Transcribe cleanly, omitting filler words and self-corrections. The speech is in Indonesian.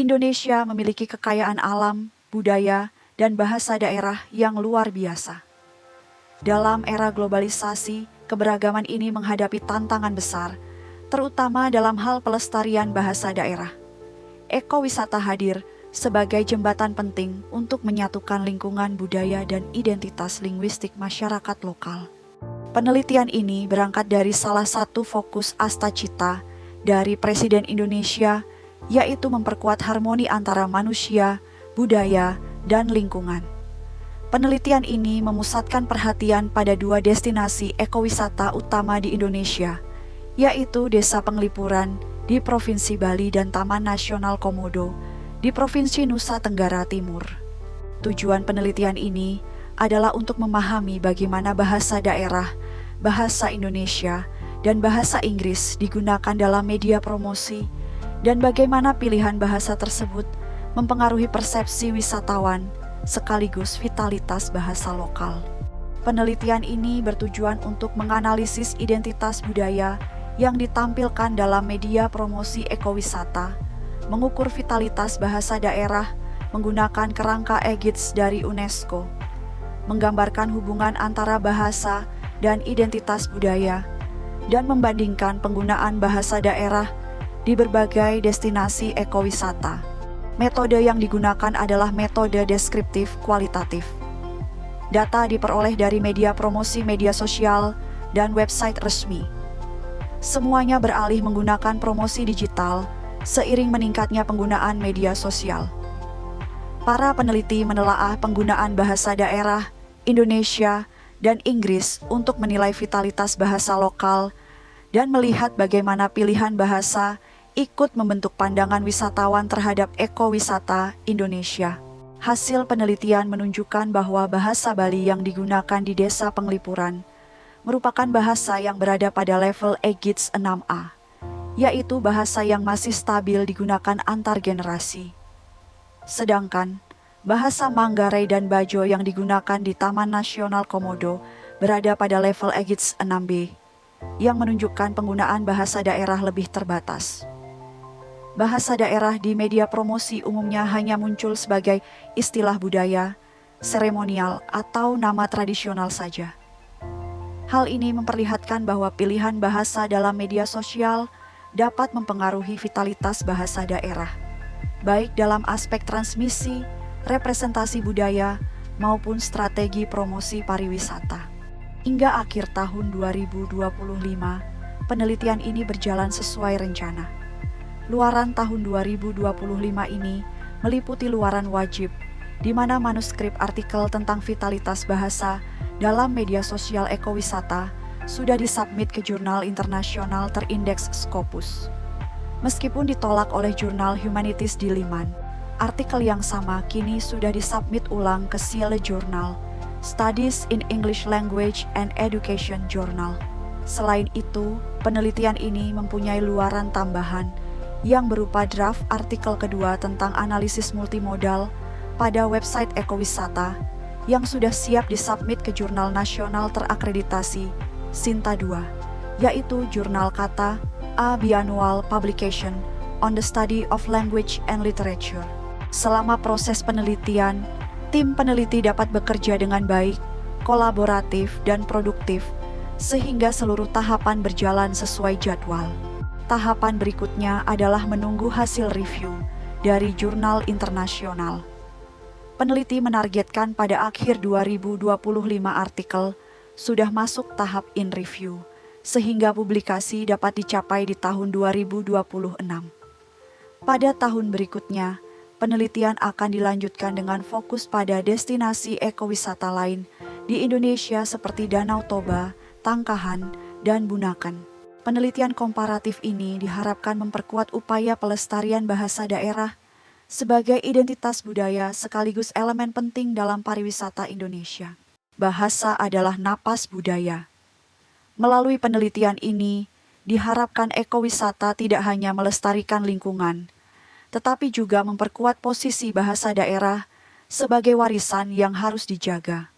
Indonesia memiliki kekayaan alam, budaya, dan bahasa daerah yang luar biasa. Dalam era globalisasi, keberagaman ini menghadapi tantangan besar, terutama dalam hal pelestarian bahasa daerah. Ekowisata hadir sebagai jembatan penting untuk menyatukan lingkungan budaya dan identitas linguistik masyarakat lokal. Penelitian ini berangkat dari salah satu fokus Astacita dari Presiden Indonesia, yaitu memperkuat harmoni antara manusia, budaya, dan lingkungan. Penelitian ini memusatkan perhatian pada dua destinasi ekowisata utama di Indonesia, yaitu Desa Penglipuran di Provinsi Bali dan Taman Nasional Komodo di Provinsi Nusa Tenggara Timur. Tujuan penelitian ini adalah untuk memahami bagaimana bahasa daerah, bahasa Indonesia, dan bahasa Inggris digunakan dalam media promosi, dan bagaimana pilihan bahasa tersebut mempengaruhi persepsi wisatawan sekaligus vitalitas bahasa lokal. Penelitian ini bertujuan untuk menganalisis identitas budaya yang ditampilkan dalam media promosi ekowisata, mengukur vitalitas bahasa daerah menggunakan kerangka EGIDS dari UNESCO, menggambarkan hubungan antara bahasa dan identitas budaya, dan membandingkan penggunaan bahasa daerah di berbagai destinasi ekowisata. Metode yang digunakan adalah metode deskriptif kualitatif. Data diperoleh dari media promosi media sosial dan website resmi. Semuanya beralih menggunakan promosi digital seiring meningkatnya penggunaan media sosial. Para peneliti menelaah penggunaan bahasa daerah, Indonesia, dan Inggris untuk menilai vitalitas bahasa lokal dan melihat bagaimana pilihan bahasa ikut membentuk pandangan wisatawan terhadap ekowisata Indonesia. Hasil penelitian menunjukkan bahwa bahasa Bali yang digunakan di Desa Penglipuran merupakan bahasa yang berada pada level EGIDS 6A, yaitu bahasa yang masih stabil digunakan antar generasi. Sedangkan bahasa Manggarai dan Bajo yang digunakan di Taman Nasional Komodo berada pada level EGIDS 6B, yang menunjukkan penggunaan bahasa daerah lebih terbatas. Bahasa daerah di media promosi umumnya hanya muncul sebagai istilah budaya, seremonial, atau nama tradisional saja. Hal ini memperlihatkan bahwa pilihan bahasa dalam media sosial dapat mempengaruhi vitalitas bahasa daerah, baik dalam aspek transmisi, representasi budaya, maupun strategi promosi pariwisata. Hingga akhir tahun 2025, penelitian ini berjalan sesuai rencana. Luaran tahun 2025 ini meliputi luaran wajib, di mana manuskrip artikel tentang vitalitas bahasa dalam media sosial ekowisata sudah disubmit ke jurnal internasional terindeks Scopus. Meskipun ditolak oleh jurnal Humanities di Liman, artikel yang sama kini sudah disubmit ulang ke Ciele Journal, Studies in English Language and Education Journal. Selain itu, penelitian ini mempunyai luaran tambahan yang berupa draft artikel kedua tentang analisis multimodal pada website ekowisata yang sudah siap disubmit ke jurnal nasional terakreditasi Sinta II, yaitu Jurnal Kata, a Biannual Publication on the Study of Language and Literature. Selama proses penelitian, tim peneliti dapat bekerja dengan baik, kolaboratif, dan produktif, sehingga seluruh tahapan berjalan sesuai jadwal. Tahapan berikutnya adalah menunggu hasil review dari jurnal internasional. Peneliti menargetkan pada akhir 2025 artikel sudah masuk tahap in review, sehingga publikasi dapat dicapai di tahun 2026. Pada tahun berikutnya, penelitian akan dilanjutkan dengan fokus pada destinasi ekowisata lain di Indonesia seperti Danau Toba, Tangkahan, dan Bunaken. Penelitian komparatif ini diharapkan memperkuat upaya pelestarian bahasa daerah sebagai identitas budaya sekaligus elemen penting dalam pariwisata Indonesia. Bahasa adalah napas budaya. Melalui penelitian ini, diharapkan ekowisata tidak hanya melestarikan lingkungan, tetapi juga memperkuat posisi bahasa daerah sebagai warisan yang harus dijaga.